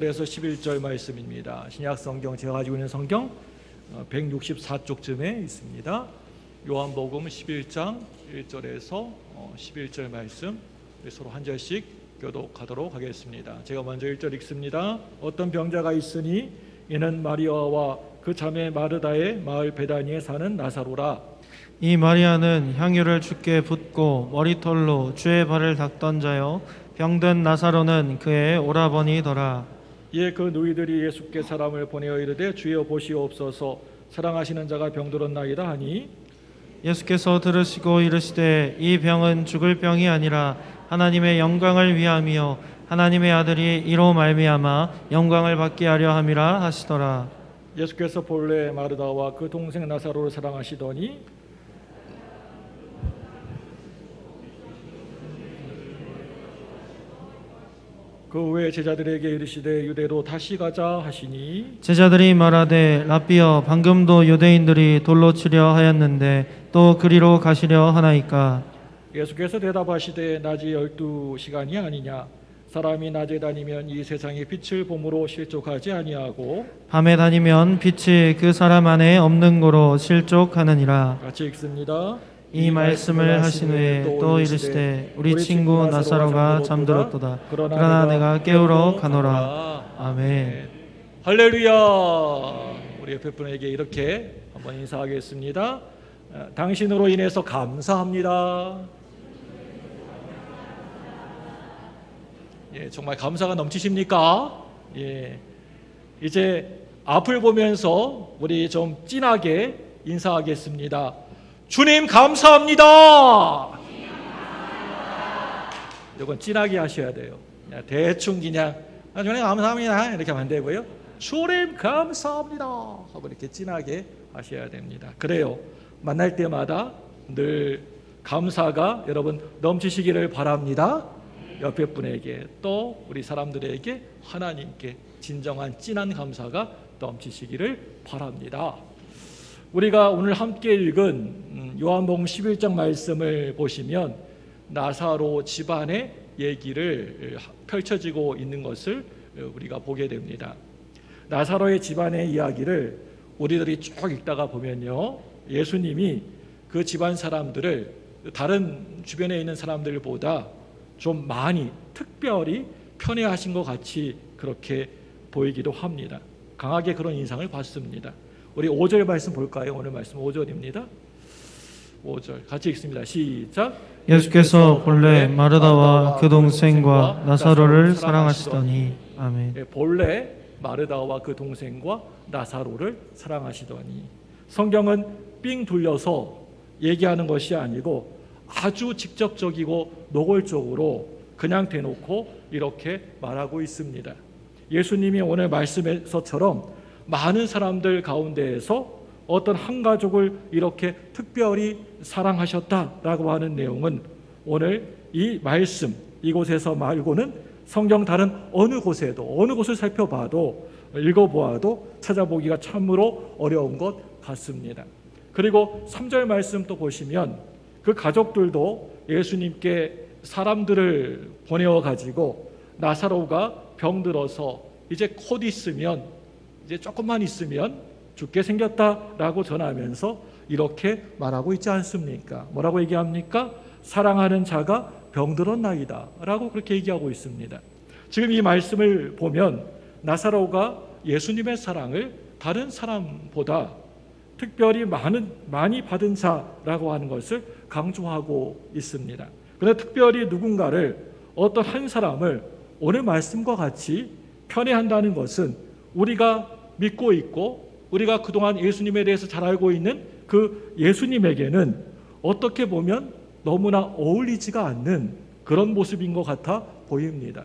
그래서 11절 말씀입니다. 신약 성경 제가 가지고 있는 성경 164쪽쯤에 있습니다. 요한복음 11장 1절에서 11절 말씀 서로 한 절씩 교독하도록 하겠습니다. 제가 먼저 1절 읽습니다. 어떤 병자가 있으니 이는 마리아와 그 자매 마르다의 마을 베다니에 사는 나사로라. 이 마리아는 향유를 주께 붓고 머리털로 주의 발을 닦던 자요, 병든 나사로는 그의 오라버니더라. 이에 그 누이들이 예수께 사람을 보내어 이르되 주여 보시옵소서, 사랑하시는 자가 병들었나이다 하니 예수께서 들으시고 이르시되 이 병은 죽을 병이 아니라 하나님의 영광을 위함이요 하나님의 아들이 이로 말미암아 영광을 받게 하려 함이라 하시더라. 예수께서 본래 마르다와 그 동생 나사로를 사랑하시더니 그 후에 제자들에게 이르시되 유대로 다시 가자 하시니 제자들이 말하되 라비여, 방금도 유대인들이 돌로 치려 하였는데 또 그리로 가시려 하나이까? 예수께서 대답하시되 낮이 12시간이 아니냐. 사람이 낮에 다니면 이 세상의 빛을 봄으로 실족하지 아니하고 밤에 다니면 빛이 그 사람 안에 없는 고로 실족하느니라. 같이 읽습니다. 이 말씀을 하신 후에 또 이르시되 우리 친구 나사로가 잠들었도다. 그러나 내가 깨우러 가노라. 아멘. 할렐루야. 우리 옆에 분에게 이렇게 한번 인사하겠습니다. 당신으로 인해서 감사합니다. 예, 정말 감사가 넘치십니까? 예, 이제 앞을 보면서 우리 좀 진하게 인사하겠습니다. 주님 감사합니다. 이건 진하게 하셔야 돼요. 그냥 대충 그냥 주님 감사합니다 이렇게 하면 안 되고요. 주님 감사합니다 하고 이렇게 진하게 하셔야 됩니다. 그래요, 만날 때마다 늘 감사가 여러분 넘치시기를 바랍니다. 옆에 분에게 또 우리 사람들에게 하나님께 진정한 진한 감사가 넘치시기를 바랍니다. 우리가 오늘 함께 읽은 요한복음 11장 말씀을 보시면 나사로 집안의 얘기를 펼쳐지고 있는 것을 우리가 보게 됩니다. 나사로의 집안의 이야기를 우리들이 쭉 읽다가 보면요, 예수님이 그 집안 사람들을 다른 주변에 있는 사람들보다 좀 많이 특별히 편애하신 것 같이 그렇게 보이기도 합니다. 강하게 그런 인상을 받습니다. 우리 5절 말씀 볼까요? 오늘 말씀 5절입니다. 5절 같이 읽습니다. 시작. 예수께서 본래 마르다와 그 동생과 나사로를 사랑하시더니. 아멘. 본래 마르다와 그 동생과 나사로를 사랑하시더니. 성경은 삥 돌려서 얘기하는 것이 아니고 아주 직접적이고 노골적으로 그냥 대놓고 이렇게 말하고 있습니다. 예수님이 오늘 말씀에서처럼 많은 사람들 가운데에서 어떤 한 가족을 이렇게 특별히 사랑하셨다라고 하는 내용은 오늘 이 말씀 이곳에서 말고는 성경 다른 어느 곳에도 어느 곳을 살펴봐도 읽어보아도 찾아보기가 참으로 어려운 것 같습니다. 그리고 3절 말씀 또 보시면 그 가족들도 예수님께 사람들을 보내어 가지고 나사로가 병들어서 이제 곧 있으면 이제 조금만 있으면 죽게 생겼다라고 전하면서 이렇게 말하고 있지 않습니까? 뭐라고 얘기합니까? 사랑하는 자가 병들었나이다 라고 그렇게 얘기하고 있습니다. 지금 이 말씀을 보면 나사로가 예수님의 사랑을 다른 사람보다 특별히 많이 받은 자라고 하는 것을 강조하고 있습니다. 그런데 특별히 누군가를 어떤 한 사람을 오늘 말씀과 같이 편애한다는 것은 우리가 믿고 있고 우리가 그동안 예수님에 대해서 잘 알고 있는 그 예수님에게는 어떻게 보면 너무나 어울리지가 않는 그런 모습인 것 같아 보입니다.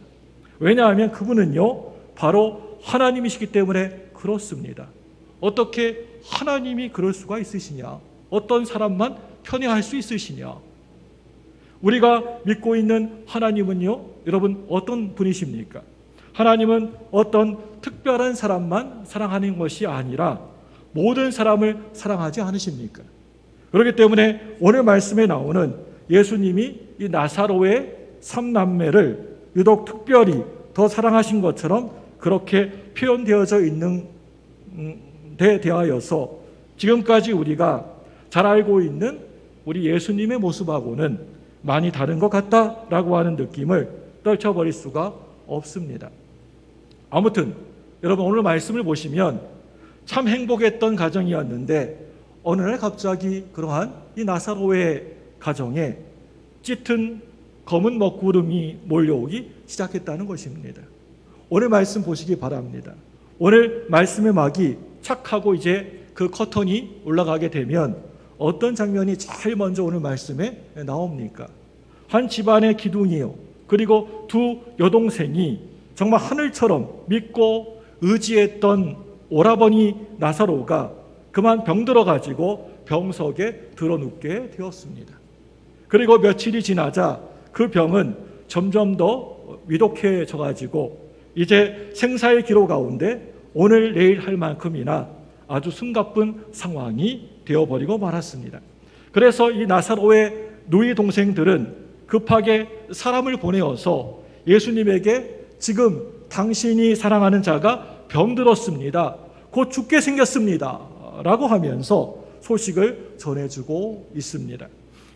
왜냐하면 그분은요 바로 하나님이시기 때문에 그렇습니다. 어떻게 하나님이 그럴 수가 있으시냐? 어떤 사람만 편애할 수 있으시냐? 우리가 믿고 있는 하나님은요, 여러분 어떤 분이십니까? 하나님은 어떤 특별한 사람만 사랑하는 것이 아니라 모든 사람을 사랑하지 않으십니까? 그렇기 때문에 오늘 말씀에 나오는 예수님이 이 나사로의 3남매를 유독 특별히 더 사랑하신 것처럼 그렇게 표현되어져 있는 데 대하여서 지금까지 우리가 잘 알고 있는 우리 예수님의 모습하고는 많이 다른 것 같다라고 하는 느낌을 떨쳐버릴 수가 없습니다. 아무튼 여러분 오늘 말씀을 보시면 참 행복했던 가정이었는데 어느 날 갑자기 그러한 이 나사로의 가정에 짙은 검은 먹구름이 몰려오기 시작했다는 것입니다. 오늘 말씀 보시기 바랍니다. 오늘 말씀의 막이 착 하고 이제 그 커튼이 올라가게 되면 어떤 장면이 제일 먼저 오늘 말씀에 나옵니까? 한 집안의 기둥이요. 그리고 두 여동생이 정말 하늘처럼 믿고 의지했던 오라버니 나사로가 그만 병들어가지고 병석에 들어눕게 되었습니다. 그리고 며칠이 지나자 그 병은 점점 더 위독해져가지고 이제 생사의 기로 가운데 오늘 내일 할 만큼이나 아주 숨가쁜 상황이 되어버리고 말았습니다. 그래서 이 나사로의 누이 동생들은 급하게 사람을 보내어서 예수님에게 지금 당신이 사랑하는 자가 병들었습니다. 곧 죽게 생겼습니다. 라고 하면서 소식을 전해주고 있습니다.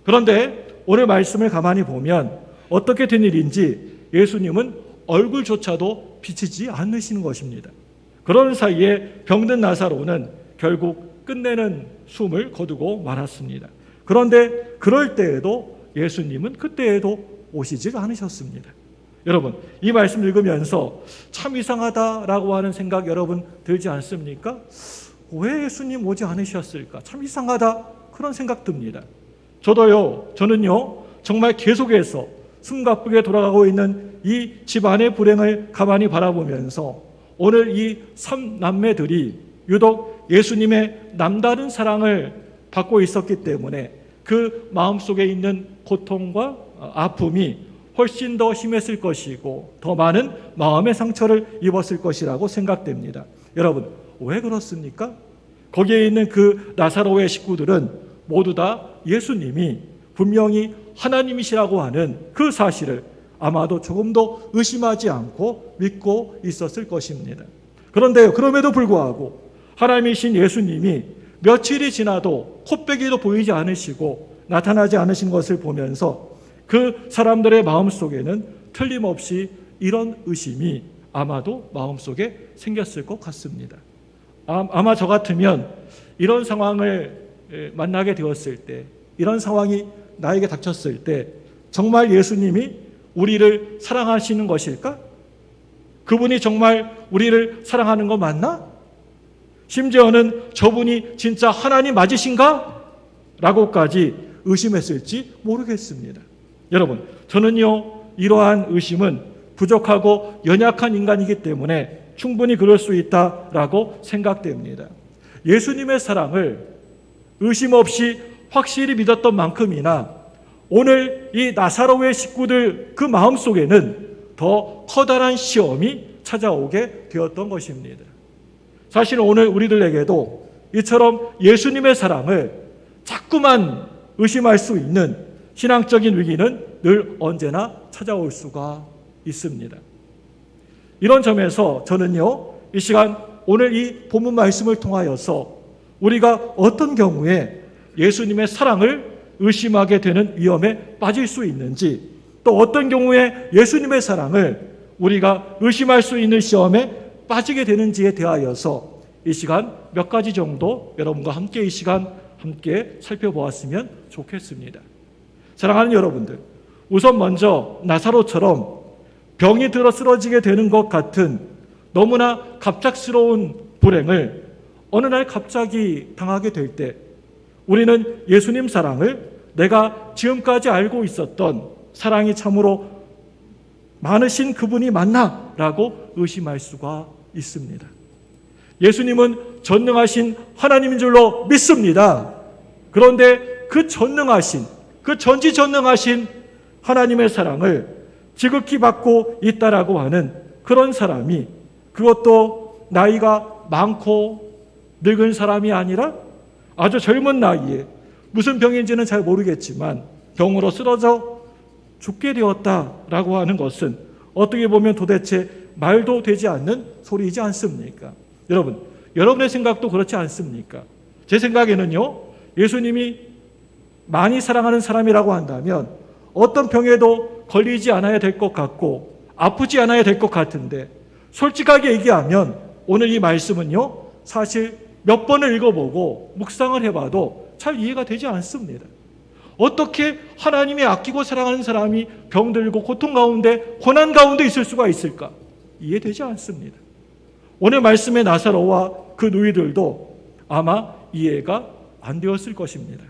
그런데 오늘 말씀을 가만히 보면 어떻게 된 일인지 예수님은 얼굴조차도 비치지 않으시는 것입니다. 그런 사이에 병든 나사로는 결국 끝내는 숨을 거두고 말았습니다. 그런데 그럴 때에도 예수님은 그때에도 오시지 않으셨습니다. 여러분 이 말씀 읽으면서 참 이상하다라고 하는 생각 여러분 들지 않습니까? 왜 예수님 오지 않으셨을까? 참 이상하다 그런 생각 듭니다. 저는요 정말 계속해서 숨가쁘게 돌아가고 있는 이 집안의 불행을 가만히 바라보면서 오늘 이 3남매들이 유독 예수님의 남다른 사랑을 받고 있었기 때문에 그 마음속에 있는 고통과 아픔이 훨씬 더 심했을 것이고 더 많은 마음의 상처를 입었을 것이라고 생각됩니다. 여러분 왜 그렇습니까? 거기에 있는 그 나사로의 식구들은 모두 다 예수님이 분명히 하나님이시라고 하는 그 사실을 아마도 조금도 의심하지 않고 믿고 있었을 것입니다. 그런데요, 그럼에도 불구하고 하나님이신 예수님이 며칠이 지나도 코빼기도 보이지 않으시고 나타나지 않으신 것을 보면서 그 사람들의 마음속에는 틀림없이 이런 의심이 아마도 마음속에 생겼을 것 같습니다. 아마 저 같으면 이런 상황을 만나게 되었을 때, 이런 상황이 나에게 닥쳤을 때 정말 예수님이 우리를 사랑하시는 것일까? 그분이 정말 우리를 사랑하는 거 맞나? 심지어는 저분이 진짜 하나님 맞으신가? 라고까지 의심했을지 모르겠습니다. 여러분, 저는요 이러한 의심은 부족하고 연약한 인간이기 때문에 충분히 그럴 수 있다라고 생각됩니다. 예수님의 사랑을 의심 없이 확실히 믿었던 만큼이나 오늘 이 나사로의 식구들 그 마음속에는 더 커다란 시험이 찾아오게 되었던 것입니다. 사실 오늘 우리들에게도 이처럼 예수님의 사랑을 자꾸만 의심할 수 있는 신앙적인 위기는 늘 언제나 찾아올 수가 있습니다. 이런 점에서 저는요 이 시간 오늘 이 본문 말씀을 통하여서 우리가 어떤 경우에 예수님의 사랑을 의심하게 되는 위험에 빠질 수 있는지, 또 어떤 경우에 예수님의 사랑을 우리가 의심할 수 있는 시험에 빠지게 되는지에 대하여서 이 시간 몇 가지 정도 여러분과 함께 이 시간 함께 살펴보았으면 좋겠습니다. 사랑하는 여러분들, 우선 먼저 나사로처럼 병이 들어 쓰러지게 되는 것 같은 너무나 갑작스러운 불행을 어느 날 갑자기 당하게 될 때 우리는 예수님 사랑을 내가 지금까지 알고 있었던 사랑이 참으로 많으신 그분이 맞나? 라고 의심할 수가 있습니다. 예수님은 전능하신 하나님인 줄로 믿습니다. 그런데 그 전능하신, 그 전지전능하신 하나님의 사랑을 지극히 받고 있다라고 하는 그런 사람이, 그것도 나이가 많고 늙은 사람이 아니라 아주 젊은 나이에 무슨 병인지는 잘 모르겠지만 병으로 쓰러져 죽게 되었다라고 하는 것은 어떻게 보면 도대체 말도 되지 않는 소리이지 않습니까? 여러분, 여러분의 생각도 그렇지 않습니까? 제 생각에는요, 예수님이 많이 사랑하는 사람이라고 한다면 어떤 병에도 걸리지 않아야 될 것 같고 아프지 않아야 될 것 같은데, 솔직하게 얘기하면 오늘 이 말씀은요, 사실 몇 번을 읽어보고 묵상을 해봐도 잘 이해가 되지 않습니다. 어떻게 하나님이 아끼고 사랑하는 사람이 병들고 고통 가운데, 고난 가운데 있을 수가 있을까? 이해되지 않습니다. 오늘 말씀의 나사로와 그 누이들도 아마 이해가 안 되었을 것입니다.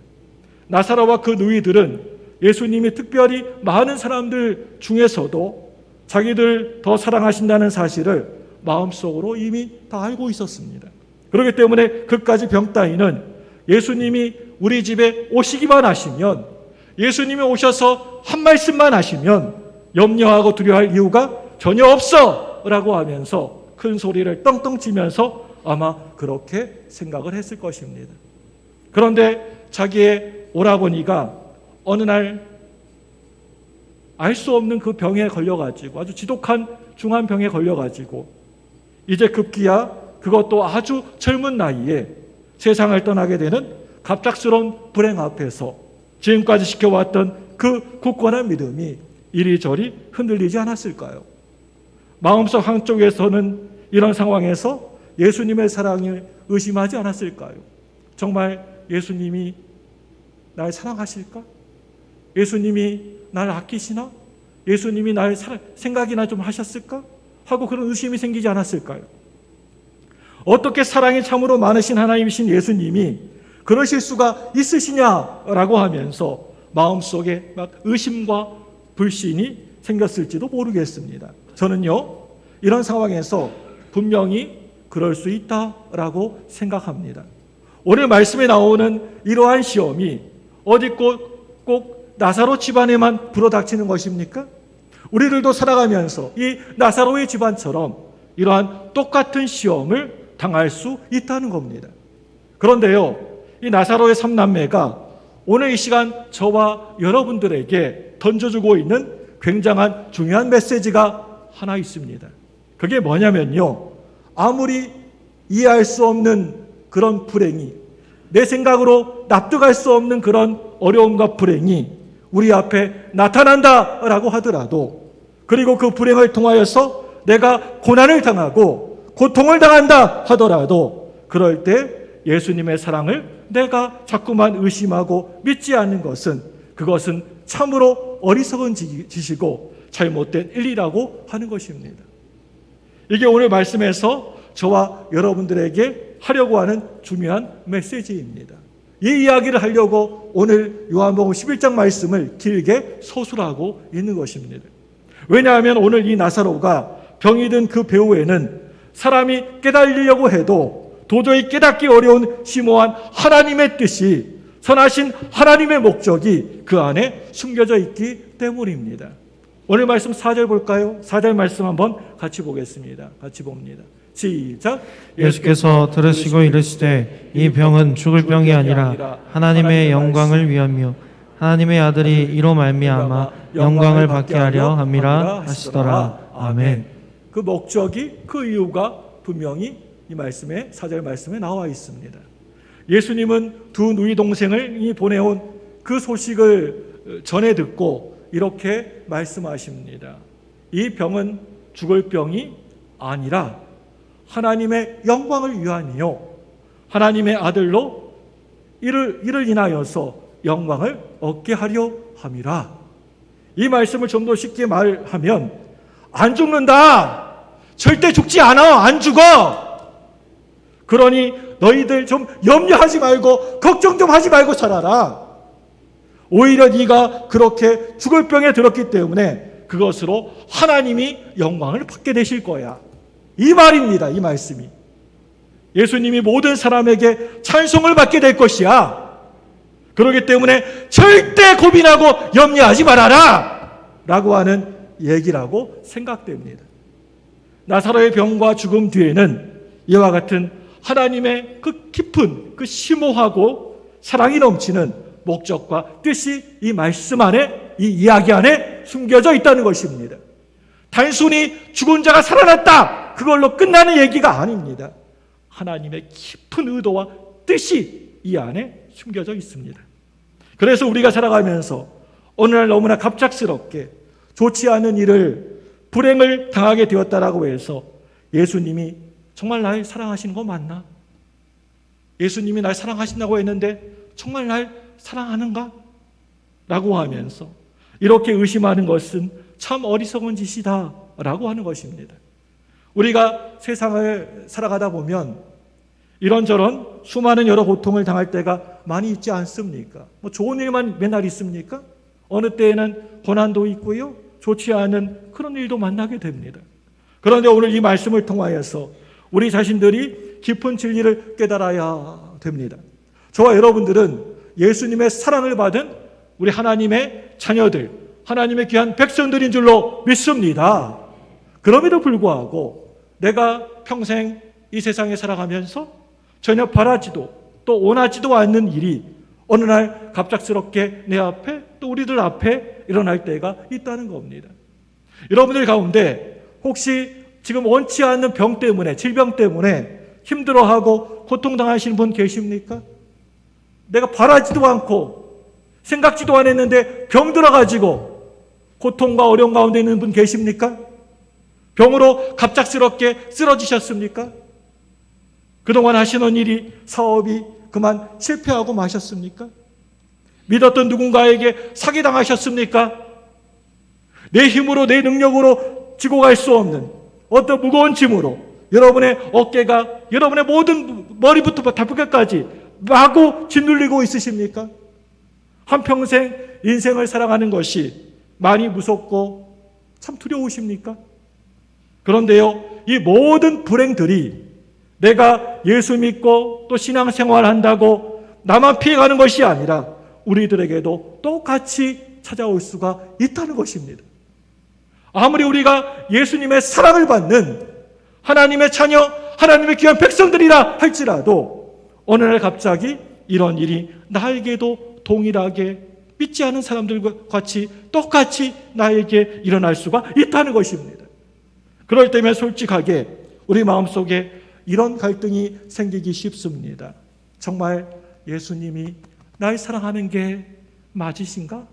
나사로와 그 누이들은 예수님이 특별히 많은 사람들 중에서도 자기들 더 사랑하신다는 사실을 마음속으로 이미 다 알고 있었습니다. 그렇기 때문에 그까지 병 따위는 예수님이 우리 집에 오시기만 하시면, 예수님이 오셔서 한 말씀만 하시면 염려하고 두려워할 이유가 전혀 없어 라고 하면서 큰 소리를 떵떵 치면서 아마 그렇게 생각을 했을 것입니다. 그런데 자기의 오라버니가 어느 날 알 수 없는 그 병에 걸려가지고, 아주 지독한 중한 병에 걸려가지고 이제 급기야 그것도 아주 젊은 나이에 세상을 떠나게 되는 갑작스러운 불행 앞에서 지금까지 지켜왔던 그 굳건한 믿음이 이리저리 흔들리지 않았을까요? 마음속 한쪽에서는 이런 상황에서 예수님의 사랑을 의심하지 않았을까요? 정말 예수님이 날 사랑하실까? 예수님이 날 아끼시나? 예수님이 날 생각이나 좀 하셨을까? 하고 그런 의심이 생기지 않았을까요? 어떻게 사랑이 참으로 많으신 하나님이신 예수님이 그러실 수가 있으시냐라고 하면서 마음속에 막 의심과 불신이 생겼을지도 모르겠습니다. 저는요, 이런 상황에서 분명히 그럴 수 있다라고 생각합니다. 오늘 말씀에 나오는 이러한 시험이 어디 꼭 나사로 집안에만 불어닥치는 것입니까? 우리들도 살아가면서 이 나사로의 집안처럼 이러한 똑같은 시험을 당할 수 있다는 겁니다. 그런데요, 이 나사로의 3남매가 오늘 이 시간 저와 여러분들에게 던져주고 있는 굉장한 중요한 메시지가 하나 있습니다. 그게 뭐냐면요, 아무리 이해할 수 없는 그런 불행이, 내 생각으로 납득할 수 없는 그런 어려움과 불행이 우리 앞에 나타난다라고 하더라도, 그리고 그 불행을 통하여서 내가 고난을 당하고 고통을 당한다 하더라도, 그럴 때 예수님의 사랑을 내가 자꾸만 의심하고 믿지 않는 것은, 그것은 참으로 어리석은 짓이고 잘못된 일이라고 하는 것입니다. 이게 오늘 말씀에서 저와 여러분들에게 하려고 하는 중요한 메시지입니다. 이 이야기를 하려고 오늘 요한복음 11장 말씀을 길게 서술하고 있는 것입니다. 왜냐하면 오늘 이 나사로가 병이 든 그 배후에는 사람이 깨달으려고 해도 도저히 깨닫기 어려운 심오한 하나님의 뜻이, 선하신 하나님의 목적이 그 안에 숨겨져 있기 때문입니다. 오늘 말씀 4절 볼까요? 4절 말씀 한번 같이 보겠습니다. 같이 봅니다. 시작. 예수께서 들으시고 이르시되 이 병은 죽을 병이 아니라 하나님의 영광을 위하며 하나님의 아들이 이로 말미암아 영광을 받게 하려 함이라 하시더라. 아멘. 그 목적이, 그 이유가 분명히 이 말씀에, 4절 말씀에 나와 있습니다. 예수님은 두 누이 동생을 보내온 그 소식을 전해 듣고 이렇게 말씀하십니다. 이 병은 죽을 병이 아니라 하나님의 영광을 위하니요, 하나님의 아들로 이를 인하여서 영광을 얻게 하려 함이라. 이 말씀을 좀 더 쉽게 말하면, 안 죽는다, 절대 죽지 않아, 안 죽어. 그러니 너희들 좀 염려하지 말고 걱정 좀 하지 말고 살아라. 오히려 네가 그렇게 죽을 병에 들었기 때문에 그것으로 하나님이 영광을 받게 되실 거야. 이 말입니다. 이 말씀이 예수님이 모든 사람에게 찬송을 받게 될 것이야. 그렇기 때문에 절대 고민하고 염려하지 말아라 라고 하는 얘기라고 생각됩니다. 나사로의 병과 죽음 뒤에는 이와 같은 하나님의 그 깊은, 그 심오하고 사랑이 넘치는 목적과 뜻이 이 말씀 안에, 이 이야기 안에 숨겨져 있다는 것입니다. 단순히 죽은 자가 살아났다, 그걸로 끝나는 얘기가 아닙니다. 하나님의 깊은 의도와 뜻이 이 안에 숨겨져 있습니다. 그래서 우리가 살아가면서 어느 날 너무나 갑작스럽게 좋지 않은 일을, 불행을 당하게 되었다라고 해서 예수님이 정말 날 사랑하시는 거 맞나? 예수님이 날 사랑하신다고 했는데 정말 날 사랑하는가? 라고 하면서 이렇게 의심하는 것은 참 어리석은 짓이다 라고 하는 것입니다. 우리가 세상을 살아가다 보면 이런저런 수많은 여러 고통을 당할 때가 많이 있지 않습니까? 뭐 좋은 일만 맨날 있습니까? 어느 때에는 고난도 있고요, 좋지 않은 그런 일도 만나게 됩니다. 그런데 오늘 이 말씀을 통하여서 우리 자신들이 깊은 진리를 깨달아야 됩니다. 저와 여러분들은 예수님의 사랑을 받은 우리 하나님의 자녀들, 하나님의 귀한 백성들인 줄로 믿습니다. 그럼에도 불구하고 내가 평생 이 세상에 살아가면서 전혀 바라지도 또 원하지도 않는 일이 어느 날 갑작스럽게 내 앞에 또 우리들 앞에 일어날 때가 있다는 겁니다. 여러분들 가운데 혹시 지금 원치 않는 병 때문에, 질병 때문에 힘들어하고 고통당하시는 분 계십니까? 내가 바라지도 않고 생각지도 않았는데 병 들어가지고 고통과 어려움 가운데 있는 분 계십니까? 병으로 갑작스럽게 쓰러지셨습니까? 그동안 하시는 일이, 사업이 그만 실패하고 마셨습니까? 믿었던 누군가에게 사기당하셨습니까? 내 힘으로, 내 능력으로 지고 갈 수 없는 어떤 무거운 짐으로 여러분의 어깨가, 여러분의 모든 머리부터 발끝까지 마구 짓눌리고 있으십니까? 한평생 인생을 살아가는 것이 많이 무섭고 참 두려우십니까? 그런데요, 이 모든 불행들이 내가 예수 믿고 또 신앙생활 한다고 나만 피해가는 것이 아니라 우리들에게도 똑같이 찾아올 수가 있다는 것입니다. 아무리 우리가 예수님의 사랑을 받는 하나님의 자녀, 하나님의 귀한 백성들이라 할지라도 어느 날 갑자기 이런 일이 나에게도 동일하게 믿지 않은 사람들과 같이 똑같이 나에게 일어날 수가 있다는 것입니다. 그럴 때면 솔직하게 우리 마음속에 이런 갈등이 생기기 쉽습니다. 정말 예수님이 날 사랑하는 게 맞으신가?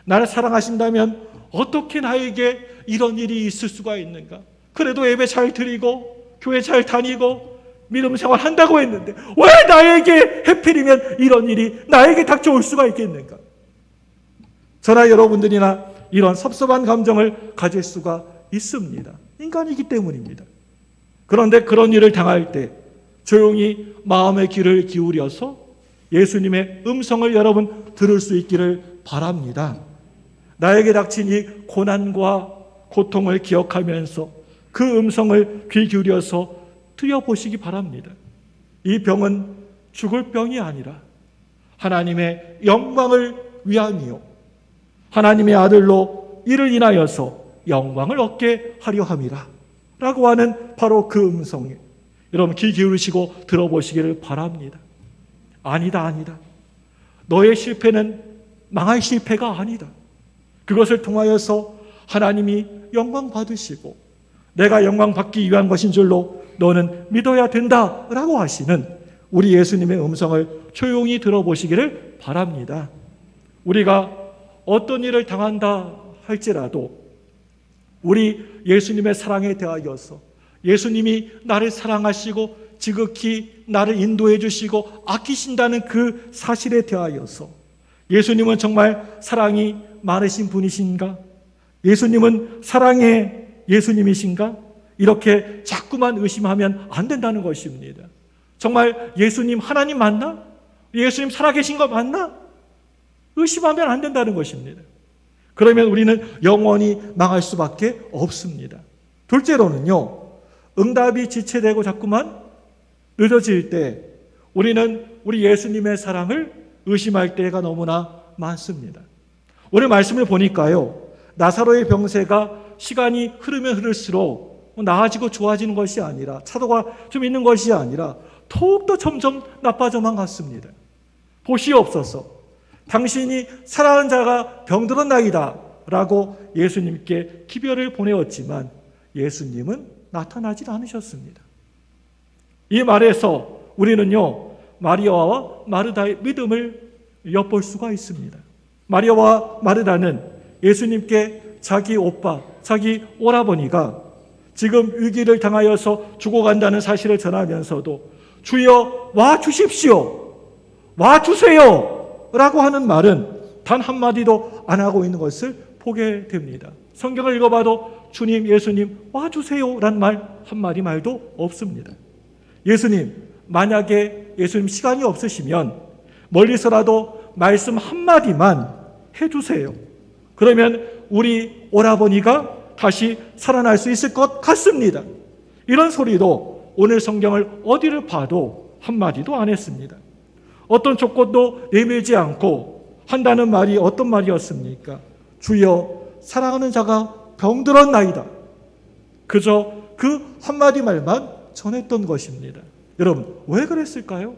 나를 사랑하신다면 어떻게 나에게 이런 일이 있을 수가 있는가? 그래도 예배 잘 드리고 교회 잘 다니고 믿음 생활 한다고 했는데 왜 나에게 해필이면 이런 일이 나에게 닥쳐올 수가 있겠는가? 저나 여러분들이나 이런 섭섭한 감정을 가질 수가 있습니다. 인간이기 때문입니다. 그런데 그런 일을 당할 때 조용히 마음의 귀를 기울여서 예수님의 음성을 여러분 들을 수 있기를 바랍니다. 나에게 닥친 이 고난과 고통을 기억하면서 그 음성을 귀 기울여서 들여보시기 바랍니다. 이 병은 죽을 병이 아니라 하나님의 영광을 위함이요, 하나님의 아들로 이를 인하여서 영광을 얻게 하려 함이라 라고 하는 바로 그 음성에 여러분 귀 기울이시고 들어보시기를 바랍니다. 아니다. 너의 실패는 망할 실패가 아니다. 그것을 통하여서 하나님이 영광 받으시고 내가 영광 받기 위한 것인 줄로 너는 믿어야 된다라고 하시는 우리 예수님의 음성을 조용히 들어보시기를 바랍니다. 우리가 어떤 일을 당한다 할지라도 우리 예수님의 사랑에 대하여서 예수님이 나를 사랑하시고 지극히 나를 인도해 주시고 아끼신다는 그 사실에 대하여서 예수님은 정말 사랑이 많으신 분이신가? 예수님은 사랑의 예수님이신가? 이렇게 자꾸만 의심하면 안 된다는 것입니다. 정말 예수님 하나님 맞나? 예수님 살아계신 거 맞나? 의심하면 안 된다는 것입니다. 그러면 우리는 영원히 망할 수밖에 없습니다. 둘째로는요, 응답이 지체되고 자꾸만 늦어질 때 우리는 우리 예수님의 사랑을 의심할 때가 너무나 많습니다. 오늘 말씀을 보니까요, 나사로의 병세가 시간이 흐르면 흐를수록 나아지고 좋아지는 것이 아니라, 차도가 좀 있는 것이 아니라 더욱더 점점 나빠져만 갔습니다. 보시옵소서, 당신이 사랑하는 자가 병들었나이다 라고 예수님께 기별을 보내었지만 예수님은 나타나질 않으셨습니다. 이 말에서 우리는요, 마리아와 마르다의 믿음을 엿볼 수가 있습니다. 마리아와 마르다는 예수님께 자기 오빠, 자기 오라버니가 지금 위기를 당하여서 죽어간다는 사실을 전하면서도 주여 와 주십시오, 와 주세요 라고 하는 말은 단 한마디도 안 하고 있는 것을 보게 됩니다. 성경을 읽어봐도 주님, 예수님 와 주세요 라는 말 한마디 말도 없습니다. 예수님, 만약에 예수님 시간이 없으시면 멀리서라도 말씀 한마디만 해주세요. 그러면 우리 오라버니가 다시 살아날 수 있을 것 같습니다. 이런 소리도 오늘 성경을 어디를 봐도 한마디도 안 했습니다. 어떤 조건도 내밀지 않고 한다는 말이 어떤 말이었습니까? 주여 사랑하는 자가 병들었나이다. 그저 그 한마디 말만 전했던 것입니다. 여러분, 왜 그랬을까요?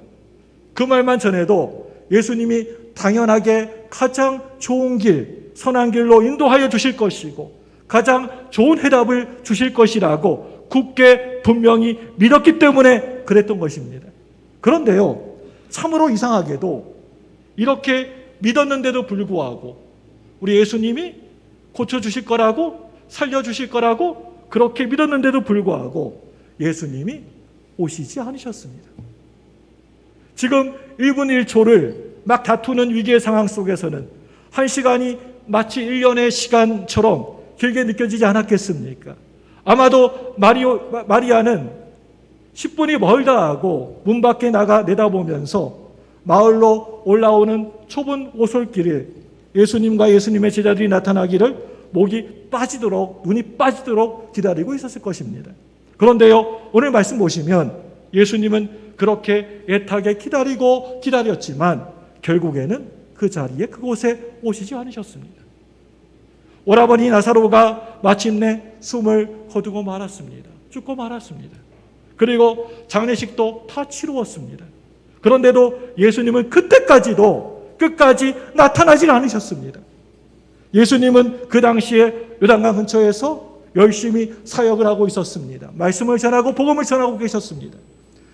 그 말만 전해도 예수님이 당연하게 가장 좋은 길, 선한 길로 인도하여 주실 것이고 가장 좋은 해답을 주실 것이라고 굳게 분명히 믿었기 때문에 그랬던 것입니다. 그런데요, 참으로 이상하게도 이렇게 믿었는데도 불구하고 우리 예수님이 고쳐주실 거라고, 살려주실 거라고 그렇게 믿었는데도 불구하고 예수님이 오시지 않으셨습니다. 지금 1분 1초를 막 다투는 위기의 상황 속에서는 한 시간이 마치 1년의 시간처럼 길게 느껴지지 않았겠습니까? 아마도 마리아는 10분이 멀다 하고 문 밖에 나가 내다보면서 마을로 올라오는 좁은 오솔길에 예수님과 예수님의 제자들이 나타나기를 목이 빠지도록, 눈이 빠지도록 기다리고 있었을 것입니다. 그런데요, 오늘 말씀 보시면 예수님은 그렇게 애타게 기다리고 기다렸지만 결국에는 그 자리에, 그곳에 오시지 않으셨습니다. 오라버니 나사로가 마침내 숨을 거두고 말았습니다. 죽고 말았습니다. 그리고 장례식도 다 치루었습니다. 그런데도 예수님은 그때까지도 끝까지 나타나질 않으셨습니다. 예수님은 그 당시에 요단강 근처에서 열심히 사역을 하고 있었습니다. 말씀을 전하고 복음을 전하고 계셨습니다.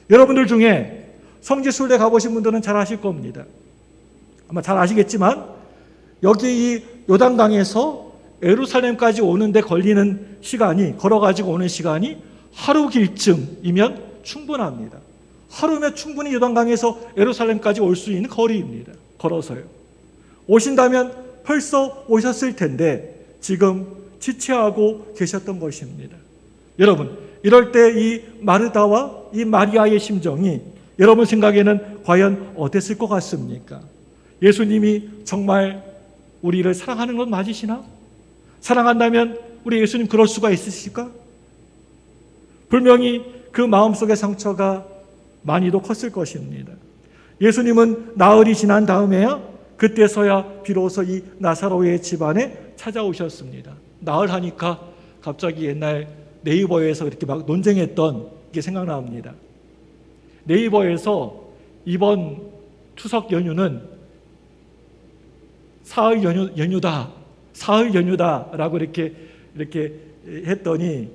여러분들 중에 성지순례 가보신 분들은 잘 아실 겁니다. 아마 잘 아시겠지만 여기 이 요단강에서 예루살렘까지 오는데 걸리는 시간이, 걸어가지고 오는 시간이 하루 길쯤이면 충분합니다. 하루면 충분히 요단강에서 예루살렘까지 올 수 있는 거리입니다. 걸어서요. 오신다면 벌써 오셨을 텐데 지금 지체하고 계셨던 것입니다. 여러분, 이럴 때 이 마르다와 이 마리아의 심정이 여러분 생각에는 과연 어땠을 것 같습니까? 예수님이 정말 우리를 사랑하는 건 맞으시나? 사랑한다면 우리 예수님 그럴 수가 있으실까? 분명히 그 마음속의 상처가 많이도 컸을 것입니다. 예수님은 나흘이 지난 다음에야, 그때서야 비로소 이 나사로의 집안에 찾아오셨습니다. 나흘 하니까 갑자기 옛날 네이버에서 이렇게 막 논쟁했던 게 생각납니다. 네이버에서 이번 추석 연휴는 사흘 연휴다라고 이렇게 했더니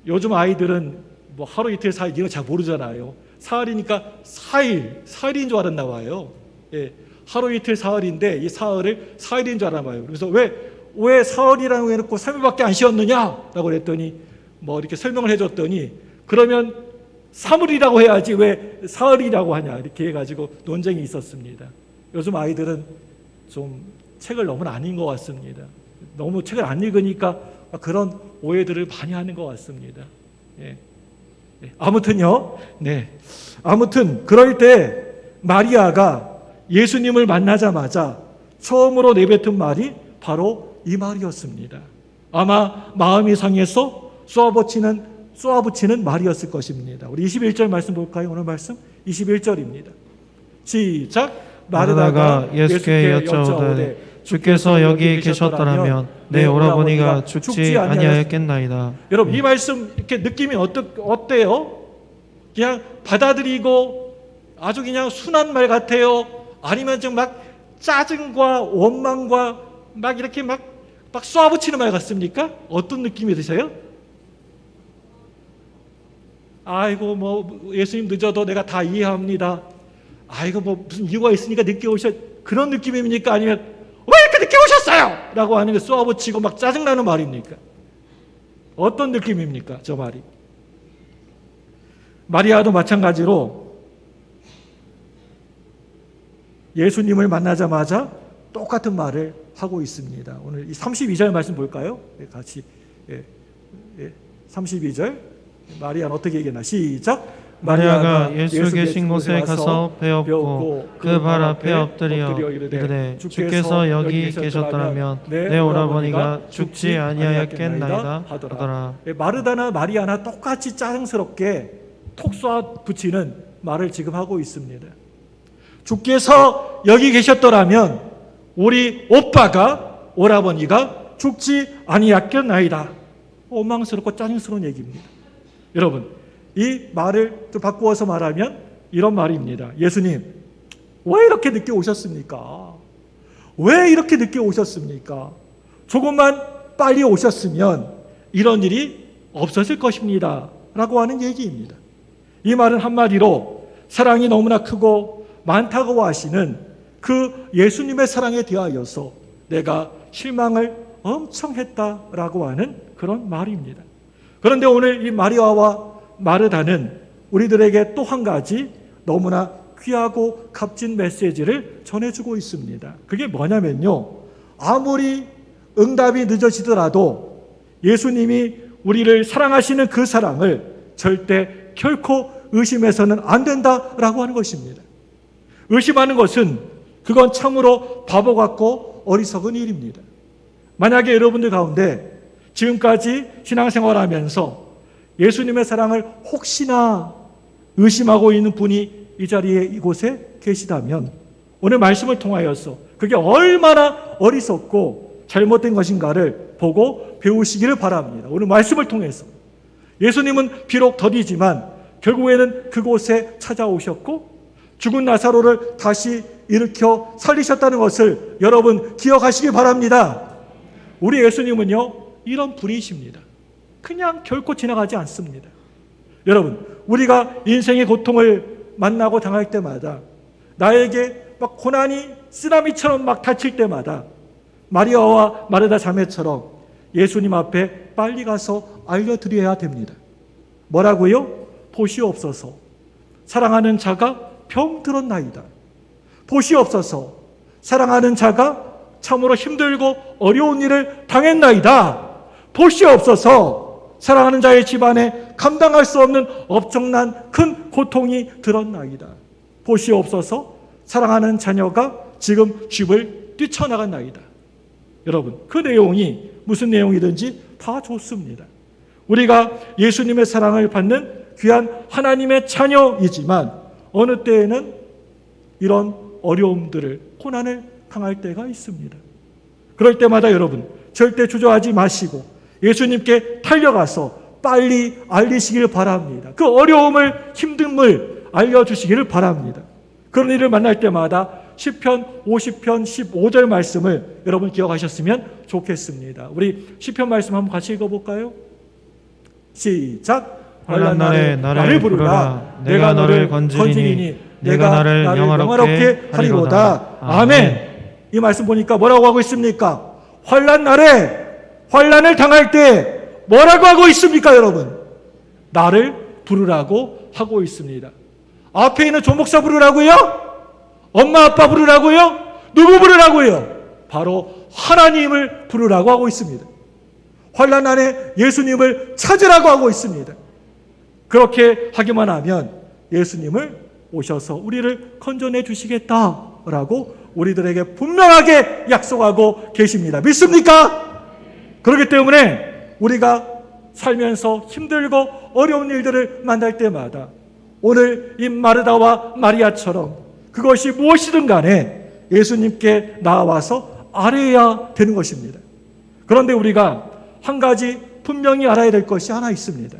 요즘 아이들은 뭐 하루 이틀 사흘 이런 거 잘 모르잖아요. 사흘이니까 사일인 줄 알았나 봐요. 예, 하루 이틀 사흘인데 이 사흘을 사일인 줄 알았나 봐요. 그래서 왜 사흘이라고 해놓고 3일밖에 안 쉬었느냐라고 그랬더니 뭐 이렇게 설명을 해줬더니 그러면 3일이라고 해야지 왜 사흘이라고 하냐 이렇게 해가지고 논쟁이 있었습니다. 요즘 아이들은 좀 책을 너무 안 읽은 것 같습니다. 너무 책을 안 읽으니까 그런 오해들을 많이 하는 것 같습니다. 예. 아무튼요. 네. 아무튼 그럴 때 마리아가 예수님을 만나자마자 처음으로 내뱉은 말이 바로 이 말이었습니다. 아마 마음이 상해서 쏘아붙이는 말이었을 것입니다. 우리 21절 말씀 볼까요? 오늘 말씀 21절입니다. 시작. 마르다가 예수께 여쭤오되 주께서 여기 계셨더라면 내 오라버니가 죽지 아니하였겠나이다. 여러분, 이 말씀 이렇게 느낌이 어때요? 그냥 받아들이고 아주 그냥 순한 말 같아요? 아니면 좀 막 짜증과 원망과 막 이렇게 막 막 쏘아붙이는 말 같습니까? 어떤 느낌이 드세요? 아이고 뭐 예수님 늦어도 내가 다 이해합니다. 아이고 뭐 무슨 이유가 있으니까 늦게 그런 느낌입니까? 아니면 왜 이렇게 늦게 오셨어요? 라고 하는 게 쏘아붙이고 막 짜증나는 말입니까? 어떤 느낌입니까? 저 말이. 마리아도 마찬가지로 예수님을 만나자마자 똑같은 말을 하고 있습니다. 오늘 이 32절 말씀 볼까요? 같이 32절 마리아는 어떻게 얘기하나? 시작. 마리아가 예수 계신 곳에 가서 배웠고 그 발 앞에 엎드려 이르되 주께서 여기 계셨더라면 내 오라버니가 죽지 아니하였겠나이다 하더라. 마르다나 마리아나 똑같이 짜증스럽게 톡 쏘아 붙이는 말을 지금 하고 있습니다. 주께서 여기 계셨더라면 우리 오빠가 오라버니가 죽지 아니하였겠나이다. 원망스럽고 짜증스러운 얘기입니다. 여러분, 이 말을 좀 바꾸어서 말하면 이런 말입니다. 예수님, 왜 이렇게 늦게 오셨습니까? 왜 이렇게 늦게 오셨습니까? 조금만 빨리 오셨으면 이런 일이 없었을 것입니다. 라고 하는 얘기입니다. 이 말은 한마디로 사랑이 너무나 크고 많다고 하시는 그 예수님의 사랑에 대하여서 내가 실망을 엄청 했다라고 하는 그런 말입니다. 그런데 오늘 이 마리아와 마르다는 우리들에게 또 한 가지 너무나 귀하고 값진 메시지를 전해주고 있습니다. 그게 뭐냐면요, 아무리 응답이 늦어지더라도 예수님이 우리를 사랑하시는 그 사랑을 절대 결코 의심해서는 안 된다라고 하는 것입니다. 의심하는 것은 그건 참으로 바보 같고 어리석은 일입니다. 만약에 여러분들 가운데 지금까지 신앙생활하면서 예수님의 사랑을 혹시나 의심하고 있는 분이 이 자리에 이곳에 계시다면 오늘 말씀을 통하여서 그게 얼마나 어리석고 잘못된 것인가를 보고 배우시기를 바랍니다. 오늘 말씀을 통해서 예수님은 비록 더디지만 결국에는 그곳에 찾아오셨고 죽은 나사로를 다시 일으켜 살리셨다는 것을 여러분 기억하시기 바랍니다. 우리 예수님은요, 이런 분이십니다. 그냥 결코 지나가지 않습니다. 여러분, 우리가 인생의 고통을 만나고 당할 때마다 나에게 막 고난이 쓰나미처럼 막 닥칠 때마다 마리아와 마르다 자매처럼 예수님 앞에 빨리 가서 알려드려야 됩니다. 뭐라고요? 보시옵소서, 사랑하는 자가 병들었나이다. 보시옵소서, 사랑하는 자가 참으로 힘들고 어려운 일을 당했나이다. 보시옵소서, 사랑하는 자의 집안에 감당할 수 없는 엄청난 큰 고통이 들었나이다. 보시옵소서, 사랑하는 자녀가 지금 집을 뛰쳐나갔나이다. 여러분, 그 내용이 무슨 내용이든지 다 좋습니다. 우리가 예수님의 사랑을 받는 귀한 하나님의 자녀이지만 어느 때에는 이런 어려움들을, 고난을 당할 때가 있습니다. 그럴 때마다 여러분 절대 주저하지 마시고 예수님께 달려가서 빨리 알리시길 바랍니다. 그 어려움을, 힘듦을 알려주시기를 바랍니다. 그런 일을 만날 때마다 시편 50편 15절 말씀을 여러분 기억하셨으면 좋겠습니다. 우리 시편 말씀 한번 같이 읽어볼까요? 시작. 환난 날에 나를 부르라. 내가 너를 건지리니 내가 나를 영화롭게 하리로다. 아멘. 이 말씀 보니까 뭐라고 하고 있습니까? 환난 날에, 환난을 당할 때 뭐라고 하고 있습니까, 여러분? 나를 부르라고 하고 있습니다. 앞에 있는 조목사 부르라고요? 엄마 아빠 부르라고요? 누구 부르라고요? 바로 하나님을 부르라고 하고 있습니다. 환난 날에 예수님을 찾으라고 하고 있습니다. 그렇게 하기만 하면 예수님을 오셔서 우리를 건져내 주시겠다라고 우리들에게 분명하게 약속하고 계십니다. 믿습니까? 그렇기 때문에 우리가 살면서 힘들고 어려운 일들을 만날 때마다 오늘 이 마르다와 마리아처럼 그것이 무엇이든 간에 예수님께 나와서 아뢰야 되는 것입니다. 그런데 우리가 한 가지 분명히 알아야 될 것이 하나 있습니다.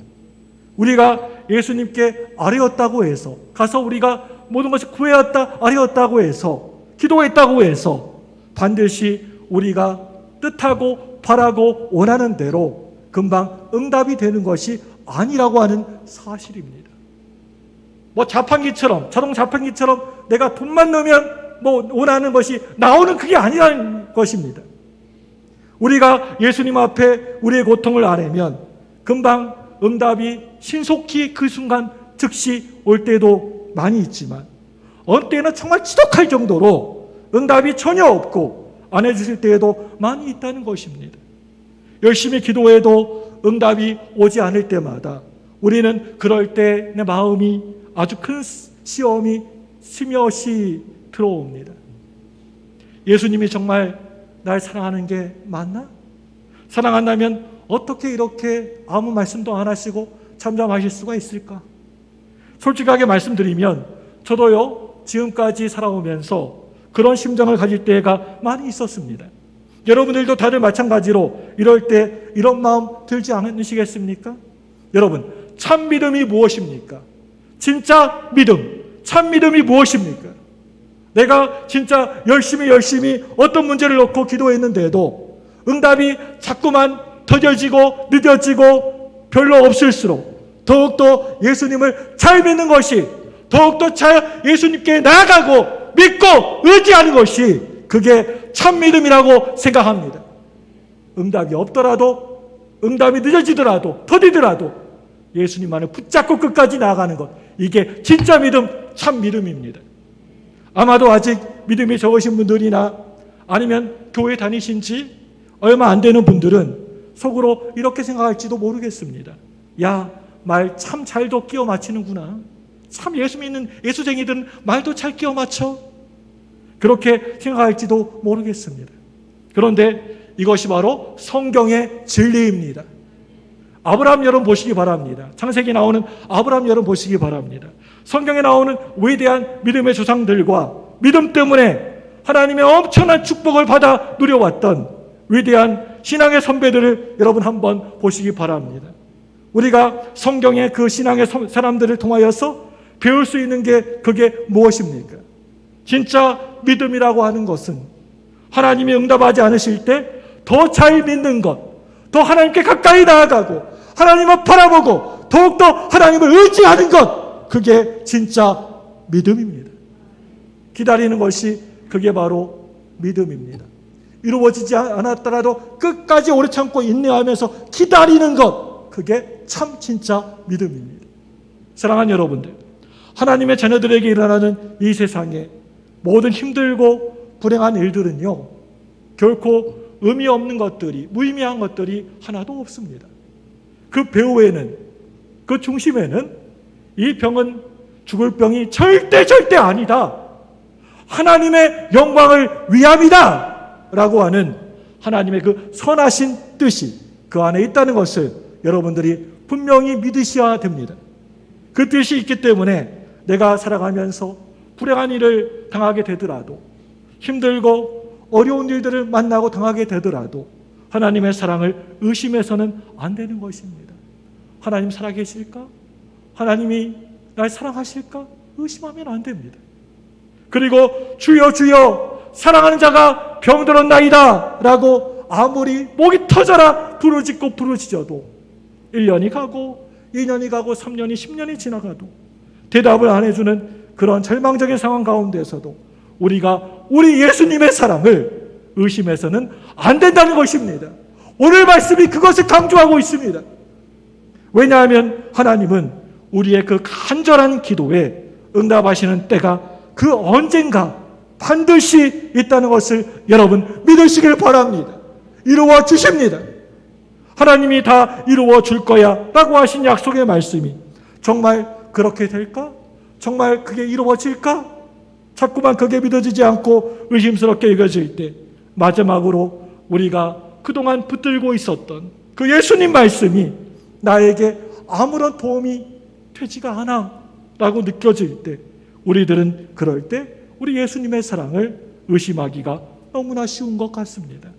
우리가 예수님께 아뢰었다고 해서, 가서 우리가 모든 것을 구해왔다, 아뢰었다고 해서, 기도했다고 해서 반드시 우리가 뜻하고 바라고 원하는 대로 금방 응답이 되는 것이 아니라고 하는 사실입니다. 자판기처럼, 자동 자판기처럼 내가 돈만 넣으면 원하는 것이 나오는 그게 아니라는 것입니다. 우리가 예수님 앞에 우리의 고통을 아뢰면 금방 응답이 신속히 그 순간 즉시 올 때도 많이 있지만 어느 때는 정말 지독할 정도로 응답이 전혀 없고 안 해주실 때에도 많이 있다는 것입니다. 열심히 기도해도 응답이 오지 않을 때마다 우리는 그럴 때 내 마음이 아주 큰 시험이 스며시 들어옵니다. 예수님이 정말 날 사랑하는 게 맞나? 사랑한다면 어떻게 이렇게 아무 말씀도 안 하시고 잠잠하실 수가 있을까? 솔직하게 말씀드리면 저도요, 지금까지 살아오면서 그런 심정을 가질 때가 많이 있었습니다. 여러분들도 다들 마찬가지로 이럴 때 이런 마음 들지 않으시겠습니까? 여러분, 참 믿음이 무엇입니까? 진짜 믿음, 참 믿음이 무엇입니까? 내가 진짜 열심히 어떤 문제를 놓고 기도했는데도 응답이 자꾸만 더뎌지고 늦어지고 별로 없을수록 더욱더 예수님을 잘 믿는 것이, 더욱더 잘 예수님께 나아가고 믿고 의지하는 것이 그게 참 믿음이라고 생각합니다. 응답이 없더라도, 응답이 늦어지더라도, 더디더라도 예수님만을 붙잡고 끝까지 나아가는 것, 이게 진짜 믿음, 참 믿음입니다. 아마도 아직 믿음이 적으신 분들이나 아니면 교회 다니신 지 얼마 안 되는 분들은 속으로 이렇게 생각할지도 모르겠습니다. 야, 말 참 잘도 끼워 맞히는구나. 참 예수 믿는 예수쟁이들은 말도 잘 끼워 맞춰. 그렇게 생각할지도 모르겠습니다. 그런데 이것이 바로 성경의 진리입니다. 아브라함 여러분 보시기 바랍니다. 창세기 나오는 아브라함 여러분 보시기 바랍니다. 성경에 나오는 위대한 믿음의 조상들과 믿음 때문에 하나님의 엄청난 축복을 받아 누려왔던 위대한 신앙의 선배들을 여러분 한번 보시기 바랍니다. 우리가 성경의 그 신앙의 사람들을 통하여서 배울 수 있는 게 그게 무엇입니까? 진짜 믿음이라고 하는 것은 하나님이 응답하지 않으실 때 더 잘 믿는 것, 더 하나님께 가까이 나아가고 하나님을 바라보고 더욱더 하나님을 의지하는 것, 그게 진짜 믿음입니다. 기다리는 것이 그게 바로 믿음입니다. 이루어지지 않았더라도 끝까지 오래 참고 인내하면서 기다리는 것, 그게 참 진짜 믿음입니다. 사랑하는 여러분들, 하나님의 자녀들에게 일어나는 이 세상에 모든 힘들고 불행한 일들은요, 결코 의미 없는 것들이, 무의미한 것들이 하나도 없습니다. 그 배후에는, 그 중심에는 이 병은 죽을 병이 절대 아니다, 하나님의 영광을 위함이다 라고 하는 하나님의 그 선하신 뜻이 그 안에 있다는 것을 여러분들이 분명히 믿으셔야 됩니다. 그 뜻이 있기 때문에 내가 살아가면서 불행한 일을 당하게 되더라도, 힘들고 어려운 일들을 만나고 당하게 되더라도 하나님의 사랑을 의심해서는 안 되는 것입니다. 하나님 살아계실까? 하나님이 날 사랑하실까? 의심하면 안 됩니다. 그리고 주여 주여 사랑하는 자가 병들었나이다 라고 아무리 목이 터져라 부르짖어도 1년이 가고 2년이 가고 3년이 10년이 지나가도 대답을 안 해주는 그런 절망적인 상황 가운데서도 우리가 우리 예수님의 사랑을 의심해서는 안 된다는 것입니다. 오늘 말씀이 그것을 강조하고 있습니다. 왜냐하면 하나님은 우리의 그 간절한 기도에 응답하시는 때가 그 언젠가 반드시 있다는 것을 여러분 믿으시길 바랍니다. 이루어 주십니다. 하나님이 다 이루어 줄 거야 라고 하신 약속의 말씀이 정말 그렇게 될까? 정말 그게 이루어질까? 자꾸만 그게 믿어지지 않고 의심스럽게 여겨질 때 마지막으로 우리가 그동안 붙들고 있었던 그 예수님 말씀이 나에게 아무런 도움이 되지가 않아 라고 느껴질 때 우리들은 그럴 때 우리 예수님의 사랑을 의심하기가 너무나 쉬운 것 같습니다.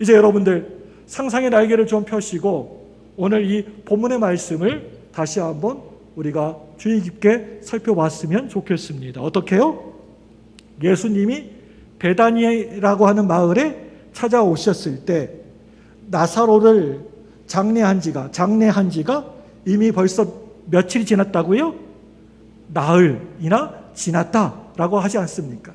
이제 여러분들 상상의 날개를 좀 펴시고 오늘 이 본문의 말씀을 다시 한번 우리가 주의 깊게 살펴봤으면 좋겠습니다. 어떻게요? 예수님이 베다니라고 하는 마을에 찾아오셨을 때 나사로를 장례한 지가 이미 벌써 며칠이 지났다고요? 나흘이나 지났다라고 하지 않습니까?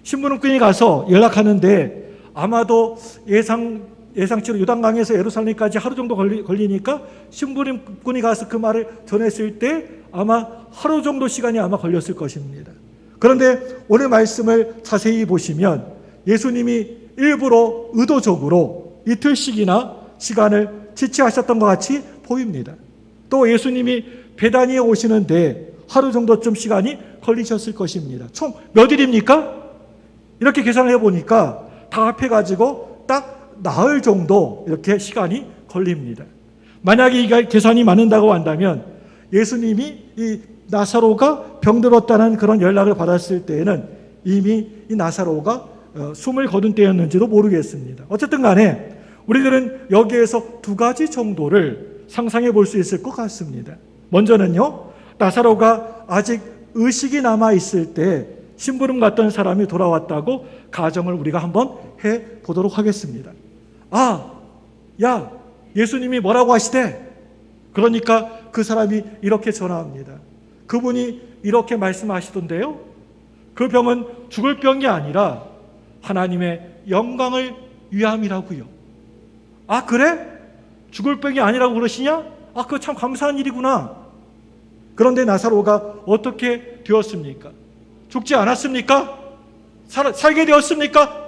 신부름꾼이 가서 연락하는데 아마도 예상치로 요단강에서 예루살렘까지 하루 정도 걸리니까 신부름꾼이 가서 그 말을 전했을 때 아마 하루 정도 시간이 아마 걸렸을 것입니다. 그런데 오늘 말씀을 자세히 보시면 예수님이 일부러 의도적으로 이틀씩이나 시간을 지체하셨던 것 같이 보입니다. 또 예수님이 베다니에 오시는데 하루 정도쯤 시간이 걸리셨을 것입니다. 총 몇 일입니까? 이렇게 계산을 해보니까 다 합해가지고 딱 나흘 정도 이렇게 시간이 걸립니다. 만약에 이 계산이 맞는다고 한다면 예수님이 이 나사로가 병들었다는 그런 연락을 받았을 때에는 이미 이 나사로가 숨을 거둔 때였는지도 모르겠습니다. 어쨌든 간에 우리들은 여기에서 두 가지 정도를 상상해 볼 수 있을 것 같습니다. 먼저는요, 나사로가 아직 의식이 남아있을 때 심부름 갔던 사람이 돌아왔다고 가정을 우리가 한번 해보도록 하겠습니다. 야, 예수님이 뭐라고 하시대? 그러니까 그 사람이 이렇게 전화합니다. 그분이 이렇게 말씀하시던데요, 그 병은 죽을 병이 아니라 하나님의 영광을 위함이라고요. 그래? 죽을 병이 아니라고 그러시냐? 그거 참 감사한 일이구나. 그런데 나사로가 어떻게 되었습니까? 죽지 않았습니까? 살게 되었습니까?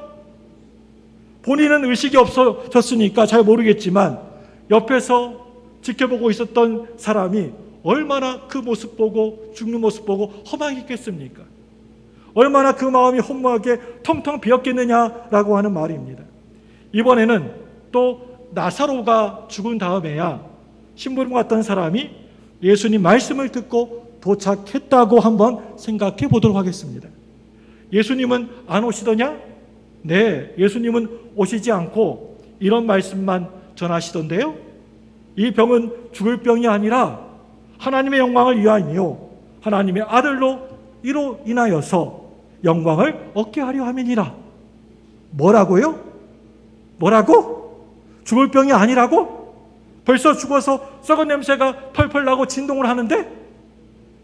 본인은 의식이 없어졌으니까 잘 모르겠지만 옆에서 지켜보고 있었던 사람이 얼마나 그 모습 보고 죽는 모습 보고 허망했겠습니까? 얼마나 그 마음이 허무하게 텅텅 비었겠느냐라고 하는 말입니다. 이번에는 또 나사로가 죽은 다음에야 심부름 갔던 사람이 예수님 말씀을 듣고 도착했다고 한번 생각해 보도록 하겠습니다. 예수님은 안 오시더냐? 네, 예수님은 오시지 않고 이런 말씀만 전하시던데요. 이 병은 죽을 병이 아니라 하나님의 영광을 위하여 하나님의 아들로 이로 인하여서 영광을 얻게 하려 함이니라. 뭐라고요? 뭐라고? 죽을 병이 아니라고? 벌써 죽어서 썩은 냄새가 펄펄 나고 진동을 하는데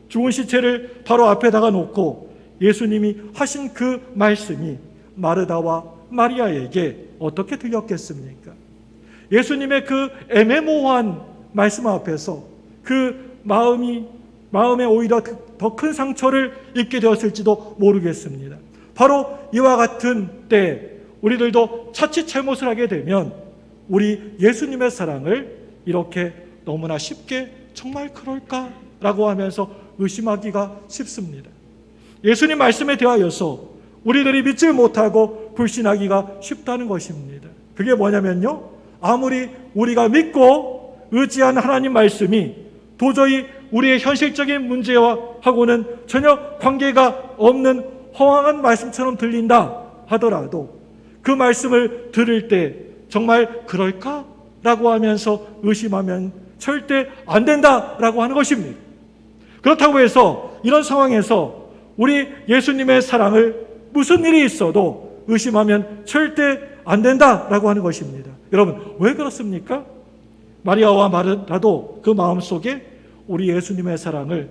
죽은 시체를 바로 앞에다가 놓고 예수님이 하신 그 말씀이 마르다와 마리아에게 어떻게 들렸겠습니까? 예수님의 그 애매모호한 말씀 앞에서 그 마음에 오히려 더 큰 상처를 입게 되었을지도 모르겠습니다. 바로 이와 같은 때 우리들도 자칫 잘못을 하게 되면 우리 예수님의 사랑을 이렇게 너무나 쉽게 정말 그럴까라고 하면서 의심하기가 쉽습니다. 예수님 말씀에 대하여서 우리들이 믿지 못하고 불신하기가 쉽다는 것입니다. 그게 뭐냐면요, 아무리 우리가 믿고 의지한 하나님 말씀이 도저히 우리의 현실적인 문제와하고는 전혀 관계가 없는 허황한 말씀처럼 들린다 하더라도 그 말씀을 들을 때 정말 그럴까? 라고 하면서 의심하면 절대 안 된다라고 하는 것입니다. 그렇다고 해서 이런 상황에서 우리 예수님의 사랑을 무슨 일이 있어도 의심하면 절대 안 된다라고 하는 것입니다. 여러분, 왜 그렇습니까? 마리아와 마르다도 그 마음속에 우리 예수님의 사랑을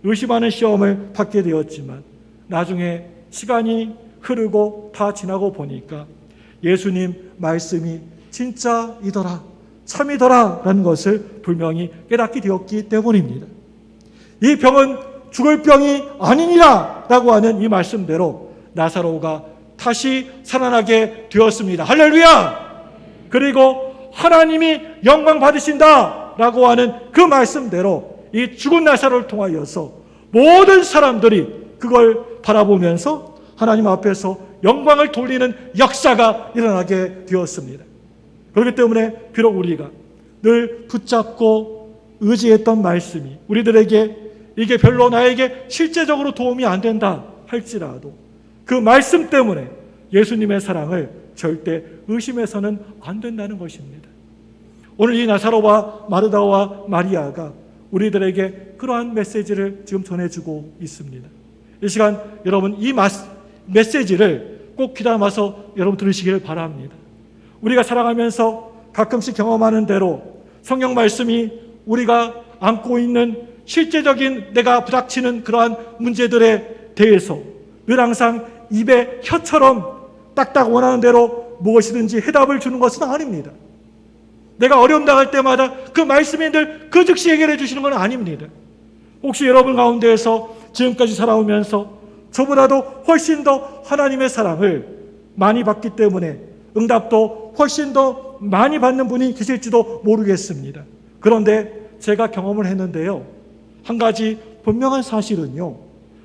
의심하는 시험을 받게 되었지만 나중에 시간이 흐르고 다 지나고 보니까 예수님 말씀이 진짜이더라, 참이더라 라는 것을 분명히 깨닫게 되었기 때문입니다. 이 병은 죽을 병이 아니니라 라고 하는 이 말씀대로 나사로가 다시 살아나게 되었습니다. 할렐루야! 그리고 하나님이 영광 받으신다 라고 하는 그 말씀대로 이 죽은 나사로를 통하여서 모든 사람들이 그걸 바라보면서 하나님 앞에서 영광을 돌리는 역사가 일어나게 되었습니다. 그렇기 때문에 비록 우리가 늘 붙잡고 의지했던 말씀이 우리들에게 이게 별로 나에게 실제적으로 도움이 안 된다 할지라도 그 말씀 때문에 예수님의 사랑을 절대 의심해서는 안 된다는 것입니다. 오늘 이 나사로와 마르다와 마리아가 우리들에게 그러한 메시지를 지금 전해주고 있습니다. 이 시간 여러분 이 메시지를 꼭 귀담아서 여러분 들으시길 바랍니다. 우리가 살아가면서 가끔씩 경험하는 대로 성경 말씀이 우리가 안고 있는 실제적인 내가 부닥치는 그러한 문제들에 대해서 늘 항상 입에 혀처럼 딱딱 원하는 대로 무엇이든지 해답을 주는 것은 아닙니다. 내가 어려움 당할 때마다 그 말씀이 늘 그 즉시 해결해 주시는 건 아닙니다. 혹시 여러분 가운데에서 지금까지 살아오면서 저보다도 훨씬 더 하나님의 사랑을 많이 받기 때문에 응답도 훨씬 더 많이 받는 분이 계실지도 모르겠습니다. 그런데 제가 경험을 했는데요, 한 가지 분명한 사실은요,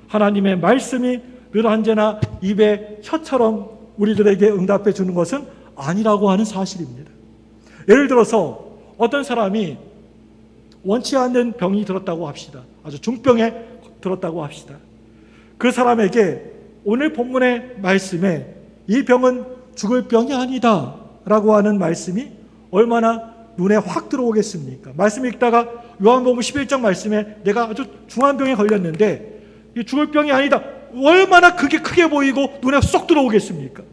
하나님의 말씀이 늘 언제나 입에 혀처럼 우리들에게 응답해 주는 것은 아니라고 하는 사실입니다. 예를 들어서 어떤 사람이 원치 않는 병이 들었다고 합시다. 아주 중병에 들었다고 합시다. 그 사람에게 오늘 본문의 말씀에 이 병은 죽을 병이 아니다 라고 하는 말씀이 얼마나 눈에 확 들어오겠습니까? 말씀 읽다가 요한복음 11장 말씀에 내가 아주 중한 병에 걸렸는데 이 죽을 병이 아니다, 얼마나 그게 크게 보이고 눈에 쏙 들어오겠습니까?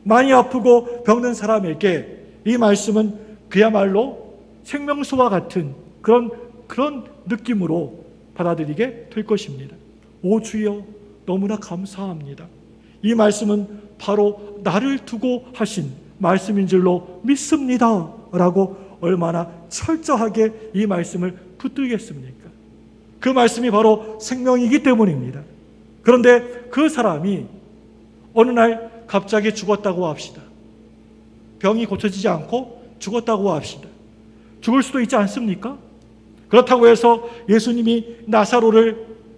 많이 아프고 병든 사람에게 이 말씀은 그야말로 생명수와 같은 그런 느낌으로 받아들이게 될 것입니다. 오 주여, 너무나 감사합니다. 이 말씀은 바로 나를 두고 하신 말씀인 줄로 믿습니다 라고 얼마나 철저하게 이 말씀을 붙들겠습니까? 그 말씀이 바로 생명이기 때문입니다. 그런데 그 사람이 어느 날 갑자기 죽었다고 합시다. 병이 고쳐지지 않고 죽었다고 합시다. 죽을 수도 있지 않습니까? 그렇다고 해서 예수님이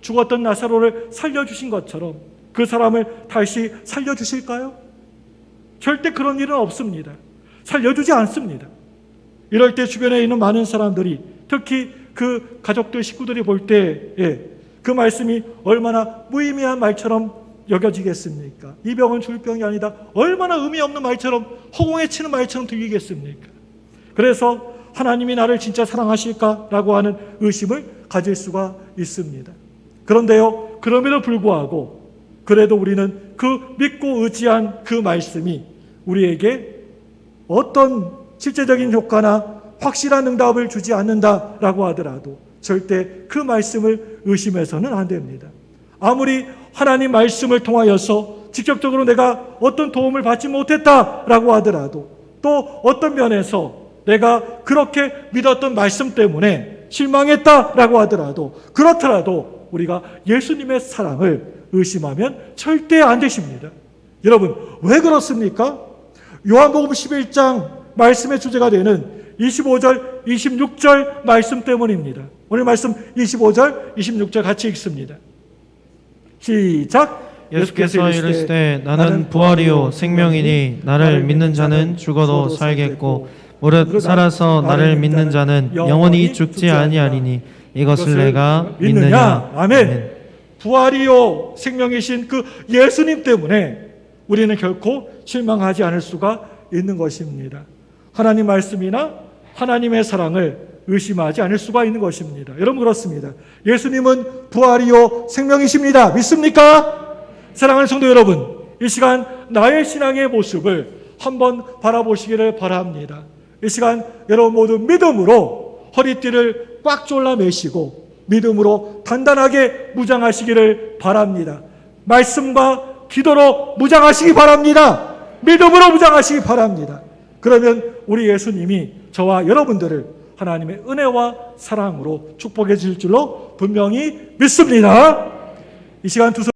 죽었던 나사로를 살려주신 것처럼 그 사람을 다시 살려주실까요? 절대 그런 일은 없습니다. 살려주지 않습니다. 이럴 때 주변에 있는 많은 사람들이, 특히 그 가족들, 식구들이 볼 때에 그 말씀이 얼마나 무의미한 말처럼 여겨지겠습니까? 이 병은 죽을 병이 아니다, 얼마나 의미 없는 말처럼, 허공에 치는 말처럼 들리겠습니까? 그래서 하나님이 나를 진짜 사랑하실까라고 하는 의심을 가질 수가 있습니다. 그런데요, 그럼에도 불구하고 그래도 우리는 그 믿고 의지한 그 말씀이 우리에게 어떤 실제적인 효과나 확실한 응답을 주지 않는다라고 하더라도 절대 그 말씀을 의심해서는 안 됩니다. 아무리 하나님 말씀을 통하여서 직접적으로 내가 어떤 도움을 받지 못했다라고 하더라도, 또 어떤 면에서 내가 그렇게 믿었던 말씀 때문에 실망했다라고 하더라도, 그렇더라도 우리가 예수님의 사랑을 의심하면 절대 안 되십니다. 여러분, 왜 그렇습니까? 요한복음 11장 말씀의 주제가 되는 25절, 26절 말씀 때문입니다. 오늘 말씀 25절, 26절 같이 읽습니다. 시작. 예수께서 이르시되 나는 부활이요 생명이니 나를 믿는 자는 죽어도 살겠고 무릇 살아서 나를 믿는 자는 영원히 죽지 아니하리니 이것을 내가 믿느냐. 아멘. 부활이요 생명이신 그 예수님 때문에 우리는 결코 실망하지 않을 수가 있는 것입니다. 하나님 말씀이나 하나님의 사랑을 의심하지 않을 수가 있는 것입니다. 여러분, 그렇습니다. 예수님은 부활이요 생명이십니다. 믿습니까? 사랑하는 성도 여러분, 이 시간 나의 신앙의 모습을 한번 바라보시기를 바랍니다. 이 시간 여러분 모두 믿음으로 허리띠를 꽉 졸라 매시고 믿음으로 단단하게 무장하시기를 바랍니다. 말씀과 기도로 무장하시기 바랍니다. 믿음으로 무장하시기 바랍니다. 그러면 우리 예수님이 저와 여러분들을 하나님의 은혜와 사랑으로 축복해 주실 줄로 분명히 믿습니다. 이 시간 두 손